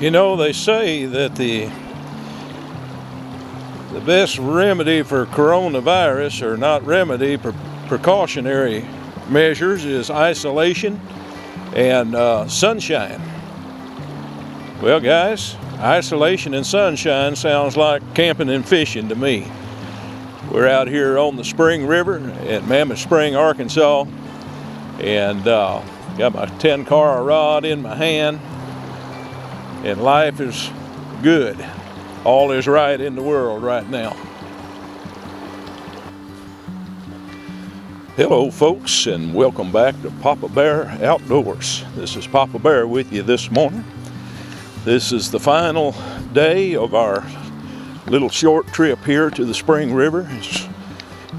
You know, they say that the best remedy for coronavirus, or not remedy, precautionary measures, is isolation and sunshine. Well, guys, isolation and sunshine sounds like camping and fishing to me. We're out here on the Spring River at Mammoth Spring, Arkansas, and got my Tenkara rod in my hand, and life is good. All is right in the world right now. Hello folks, and welcome back to Papa Bear Outdoors. This is Papa Bear with you this morning. This is the final day of our little short trip here to the Spring River. It's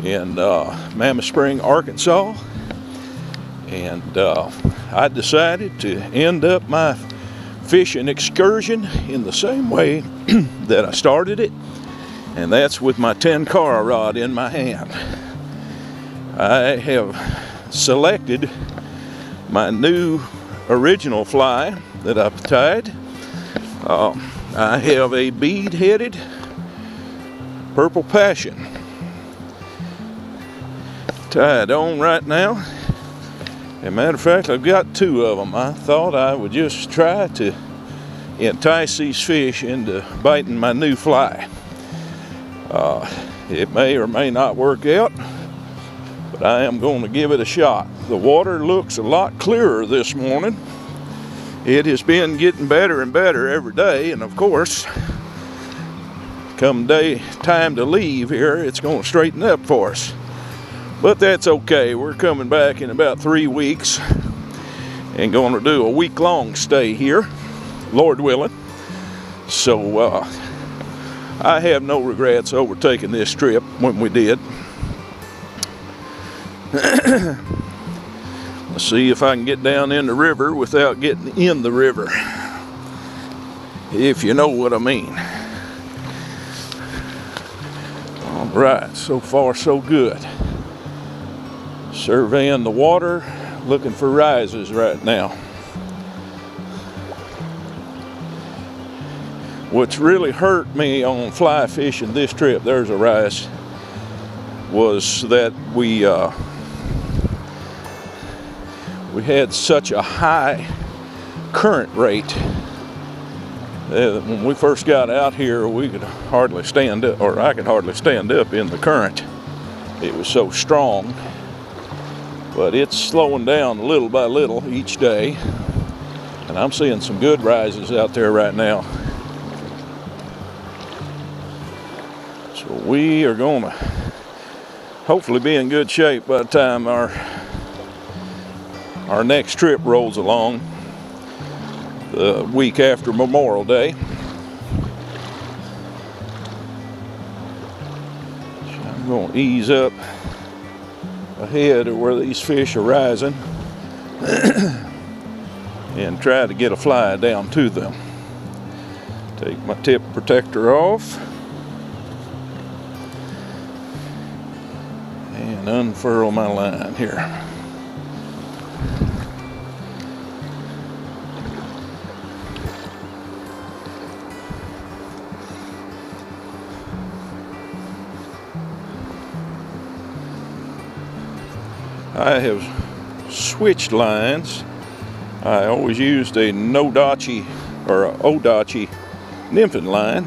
in Mammoth Spring, Arkansas. And I decided to end up my fishing excursion in the same way that I started it, and that's with my Tenkara rod in my hand. I have selected my new original fly that I've tied. I have a bead-headed Purple Passion tied on right now. As a matter of fact, I've got two of them. I thought I would just try to entice these fish into biting my new fly. It may or may not work out, but I am going to give it a shot. The water looks a lot clearer this morning. It has been getting better and better every day, and of course, come time to leave here, it's going to straighten up for us. But that's okay. We're coming back in about 3 weeks and going to do a week-long stay here, Lord willing. So I have no regrets over taking this trip when we did. Let's see if I can get down in the river without getting in the river, if you know what I mean. All right, so far so good. Surveying the water, looking for rises right now. What's really hurt me on fly fishing this trip, there's a rise, was that we had such a high current rate. When we first got out here, we could hardly stand up, or I could hardly stand up in the current. It was so strong. But it's slowing down little by little each day, and I'm seeing some good rises out there right now. So we are going to hopefully be in good shape by the time our next trip rolls along, the week after Memorial Day. So I'm going to ease up ahead of where these fish are rising and try to get a fly down to them. Take my tip protector off and unfurl my line here. I have switched lines. I always used a no-dachi or a odachi nymphing line,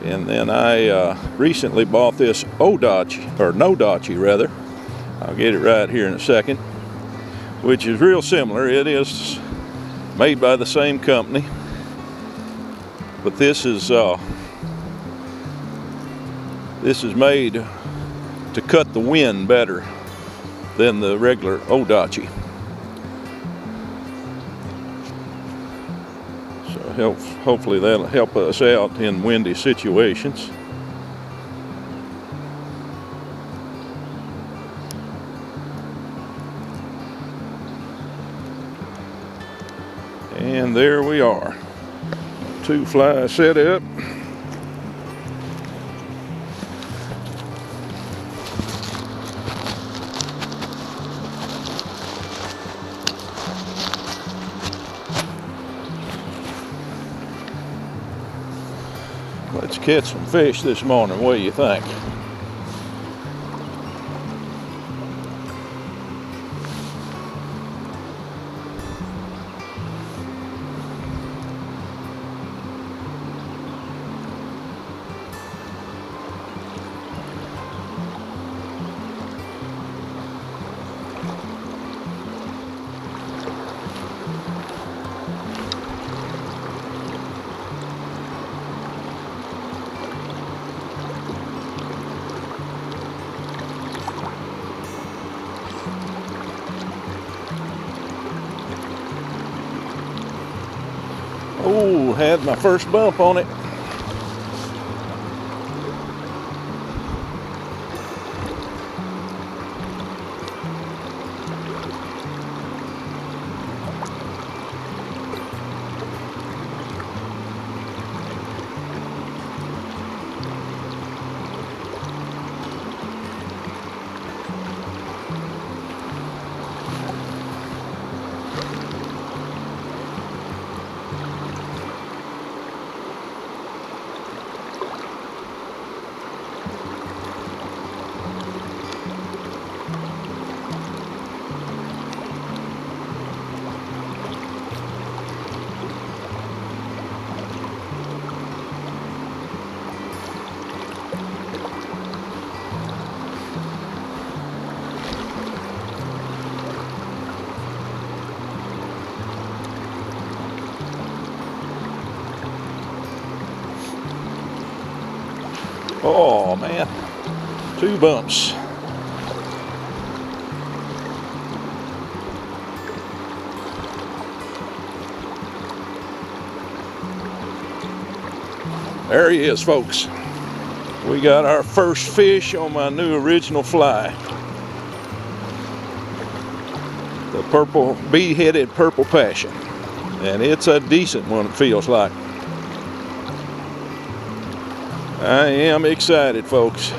and then I recently bought this odachi, or no-dachi rather. I'll get it right here in a second, which is real similar. It is made by the same company, but this is made to cut the wind better than the regular odachi. So hopefully that'll help us out in windy situations. And there we are. 2 flies set up. Let's catch some fish this morning. What do you think? Oh, had my first bump on it. Oh man, 2 bumps. There he is, folks. We got our first fish on my new original fly. The purple, bead-headed purple passion. And it's a decent one, it feels like. I am excited, folks.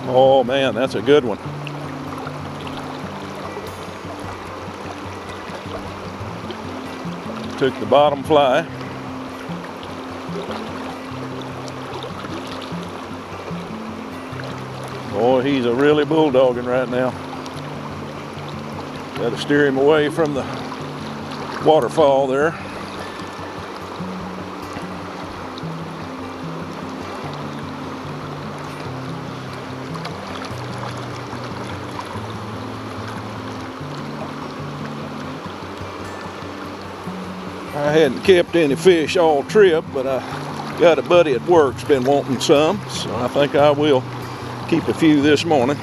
Oh man, that's a good one. Took the bottom fly. Boy, he's a really bulldogging right now. Got to steer him away from the waterfall there. I hadn't kept any fish all trip, but I got a buddy at work's been wanting some, so I think I will keep a few this morning.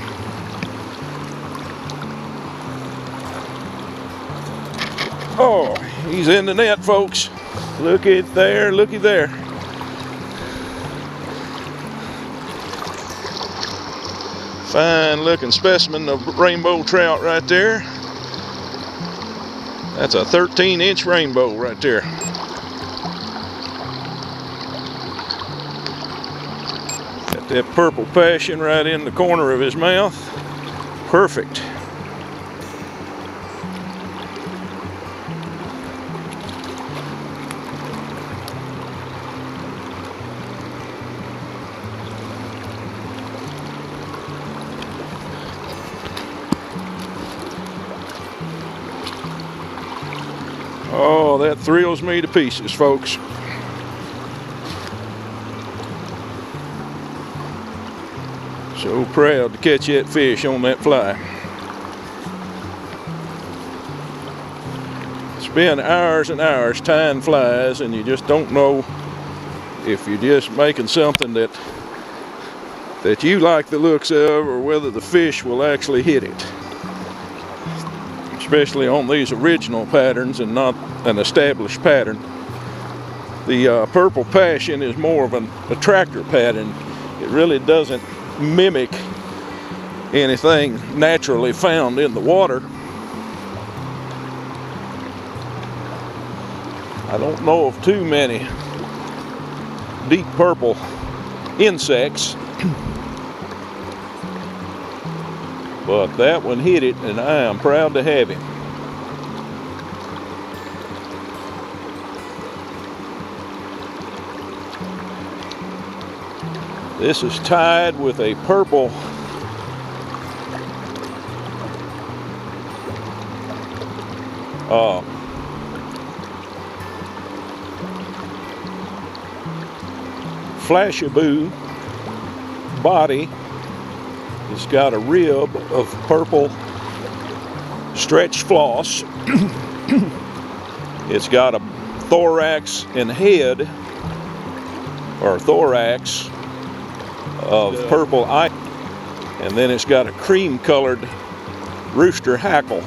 Oh, he's in the net, folks. Look at there, looky there. Fine looking specimen of rainbow trout right there. That's a 13-inch rainbow right there. Got that purple passion right in the corner of his mouth. Perfect. Oh, that thrills me to pieces, folks. So proud to catch that fish on that fly. Spend hours and hours tying flies, and you just don't know if you're just making something that you like the looks of, or whether the fish will actually hit it. Especially on these original patterns and not an established pattern. The purple passion is more of an attractor pattern. It really doesn't mimic anything naturally found in the water. I don't know of too many deep purple insects. But that one hit it, and I am proud to have him. This is tied with a purple Flashaboo body. It's got a rib of purple stretch floss. It's got a thorax and head, or thorax of purple eye, and then it's got a cream colored rooster hackle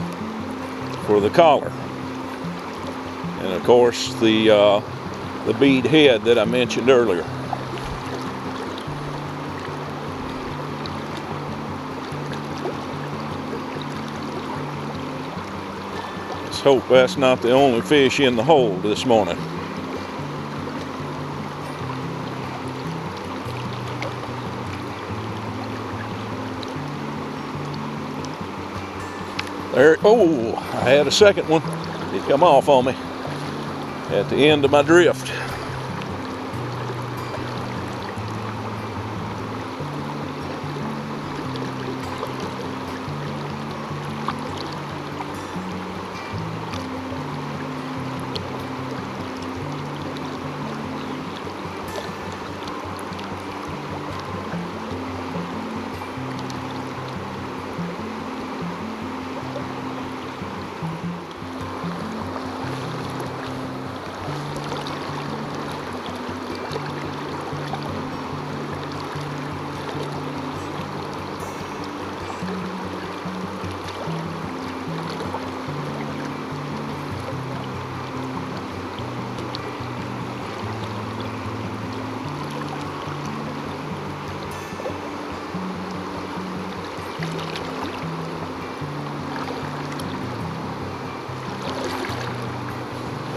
for the collar, and of course the bead head that I mentioned earlier. Let's hope that's not the only fish in the hold this morning. There, oh, I had a second one. It come off on me at the end of my drift.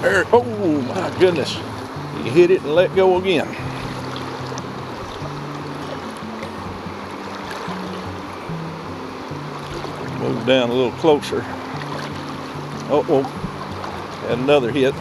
There, oh my goodness, you hit it and let go again. Move down a little closer. Oh, had another hit.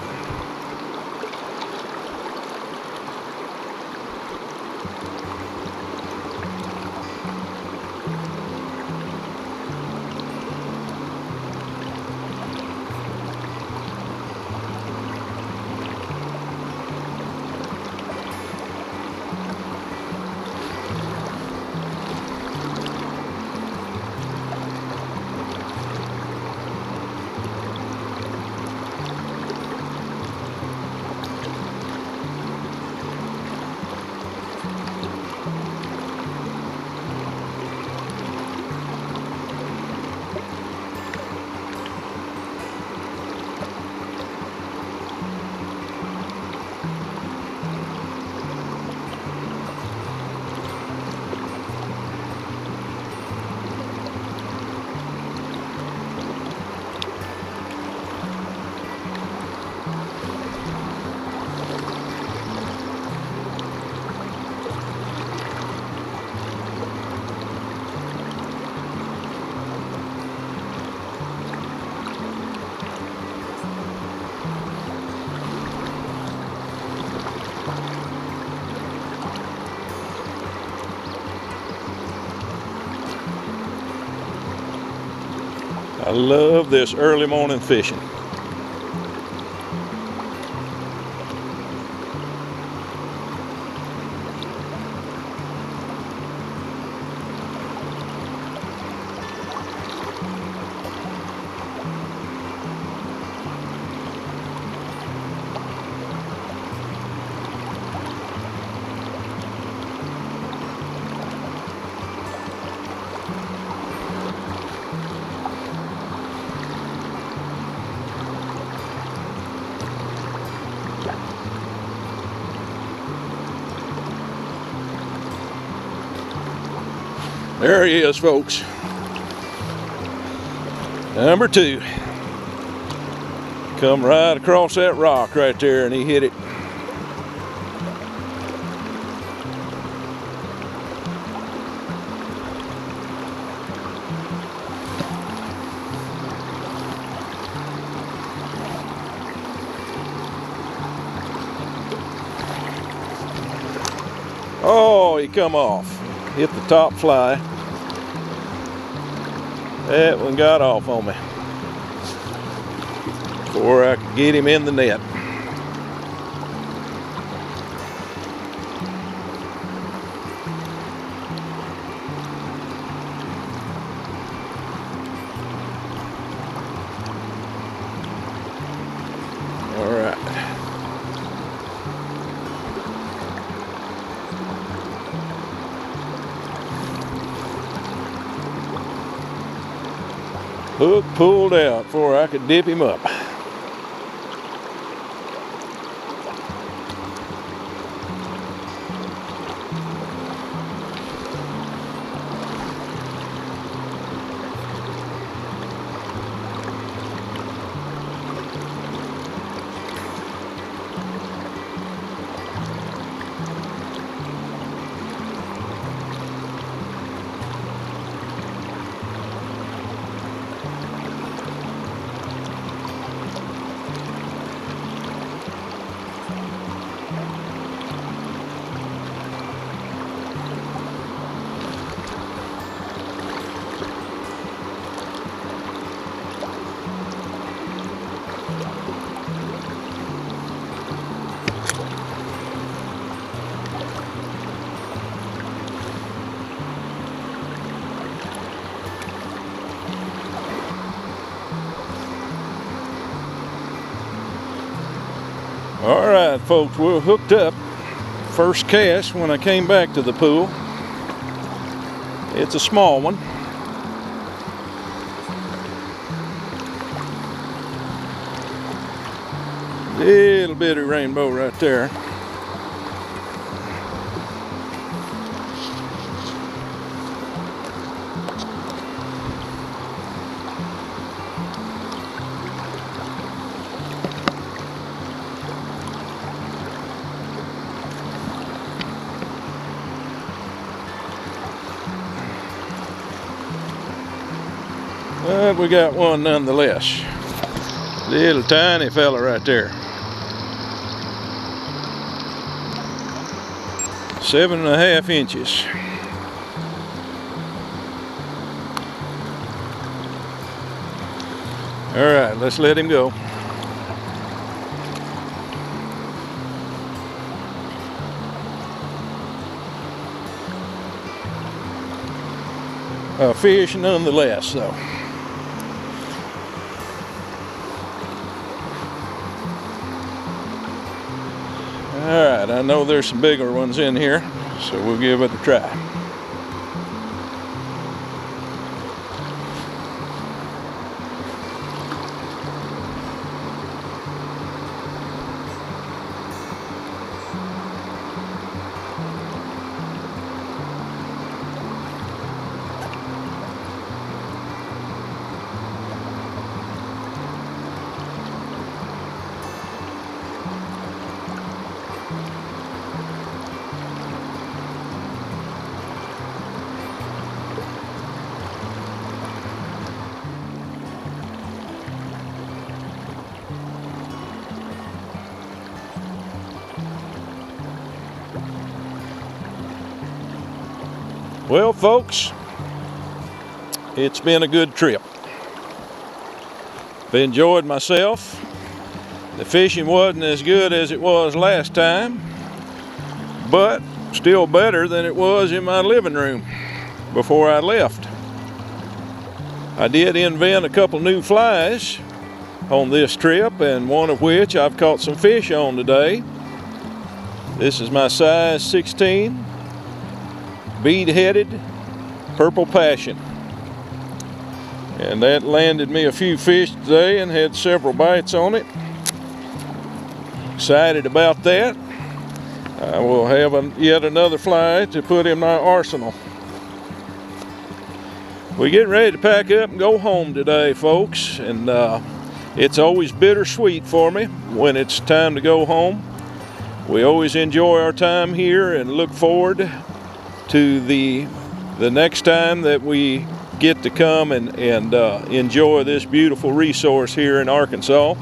I love this early morning fishing. There he is, folks. Number 2. Come right across that rock right there, and he hit it. Oh, he come off. Hit the top fly. That one got off on me before I could get him in the net. All right. Hook pulled out before I could dip him up. All right, folks, we're hooked up. First cast when I came back to the pool. It's a small one. Little bitty rainbow right there. But we got one nonetheless. Little tiny fella right there. 7.5 inches. All right, let's let him go. A fish nonetheless, though. All right, I know there's some bigger ones in here, so we'll give it a try. Well, folks, it's been a good trip. I've enjoyed myself. The fishing wasn't as good as it was last time, but still better than it was in my living room before I left. I did invent a couple new flies on this trip, and one of which I've caught some fish on today. This is my size 16 bead-headed purple passion, and that landed me a few fish today and had several bites on it. Excited about that. I will have yet another fly to put in my arsenal. We're getting ready to pack up and go home today, folks, and it's always bittersweet for me when it's time to go home. We always enjoy our time here and look forward to the next time that we get to come and enjoy this beautiful resource here in Arkansas.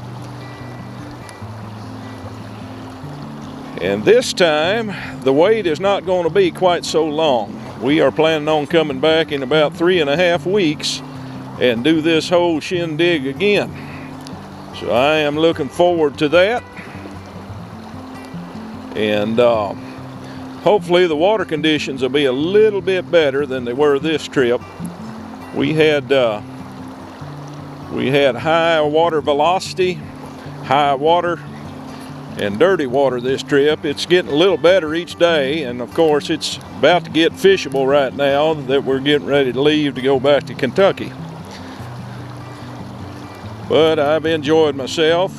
And this time, the wait is not going to be quite so long. We are planning on coming back in about 3.5 weeks and do this whole shindig again. So I am looking forward to that. And hopefully the water conditions will be a little bit better than they were this trip. We had high water velocity, high water, and dirty water this trip. It's getting a little better each day, and of course it's about to get fishable right now that we're getting ready to leave to go back to Kentucky. But I've enjoyed myself.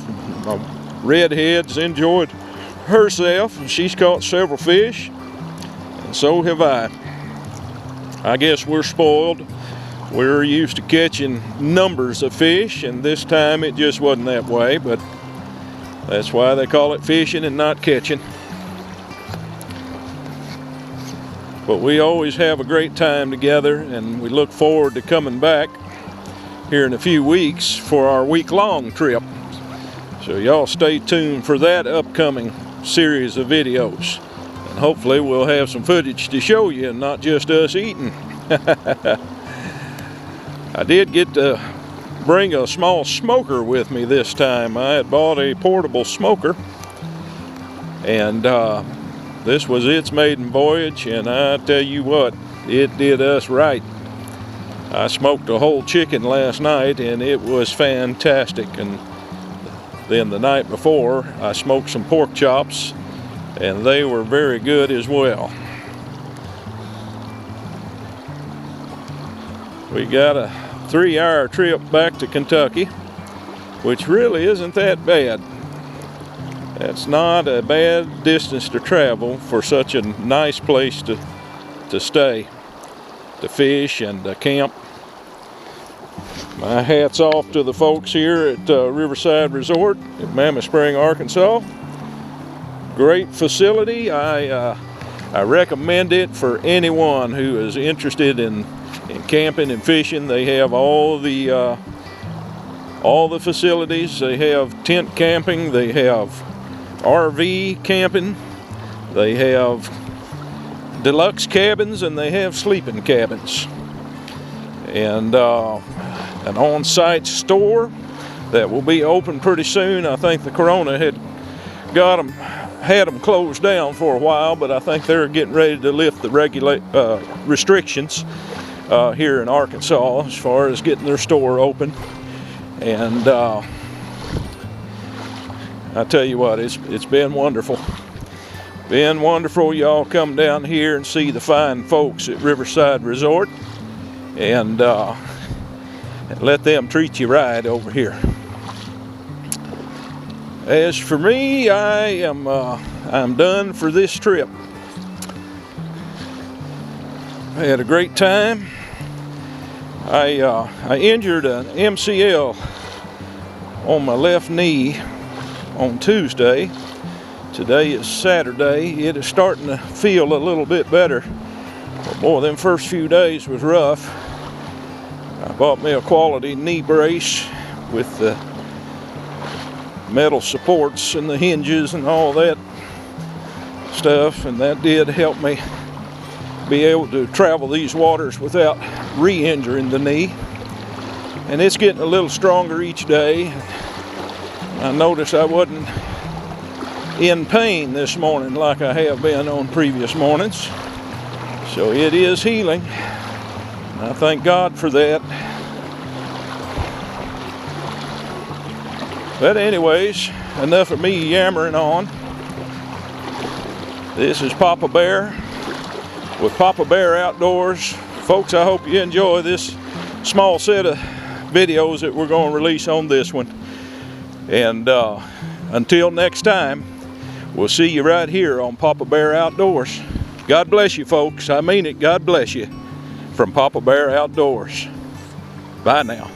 My redhead's enjoyed herself, and she's caught several fish, and so have I. I guess we're spoiled. We're used to catching numbers of fish, and this time it just wasn't that way, but that's why they call it fishing and not catching. But we always have a great time together, and we look forward to coming back here in a few weeks for our week-long trip. So y'all stay tuned for that upcoming series of videos. And hopefully we'll have some footage to show you and not just us eating. I did get to bring a small smoker with me this time. I had bought a portable smoker, and this was its maiden voyage, and I tell you what, it did us right. I smoked a whole chicken last night, and it was fantastic. And then the night before, I smoked some pork chops, and they were very good as well. We got a 3-hour trip back to Kentucky, which really isn't that bad. That's not a bad distance to travel for such a nice place to stay, to fish and to camp. My hat's off to the folks here at Riverside Resort in Mammoth Spring, Arkansas. Great facility. I recommend it for anyone who is interested in camping and fishing. They have all the facilities. They have tent camping. They have RV camping. They have deluxe cabins, and they have sleeping cabins. And an on-site store that will be open pretty soon. I think the corona had them closed down for a while, but I think they're getting ready to lift the restrictions here in Arkansas as far as getting their store open. And I tell you what, it's been wonderful. Been wonderful. Y'all come down here and see the fine folks at Riverside Resort, and let them treat you right over here. As for me, I'm done for this trip. I had a great time. I injured an MCL on my left knee on Tuesday. Today is Saturday. It is starting to feel a little bit better. But boy, them first few days was rough. I bought me a quality knee brace with the metal supports and the hinges and all that stuff, and that did help me be able to travel these waters without re-injuring the knee. And it's getting a little stronger each day. I noticed I wasn't in pain this morning like I have been on previous mornings. So it is healing. I thank God for that. But anyways, enough of me yammering on. This is Papa Bear with Papa Bear Outdoors. Folks, I hope you enjoy this small set of videos that we're going to release on this one. And until next time, we'll see you right here on Papa Bear Outdoors. God bless you, folks. I mean it. God bless you. From Papa Bear Outdoors. Bye now.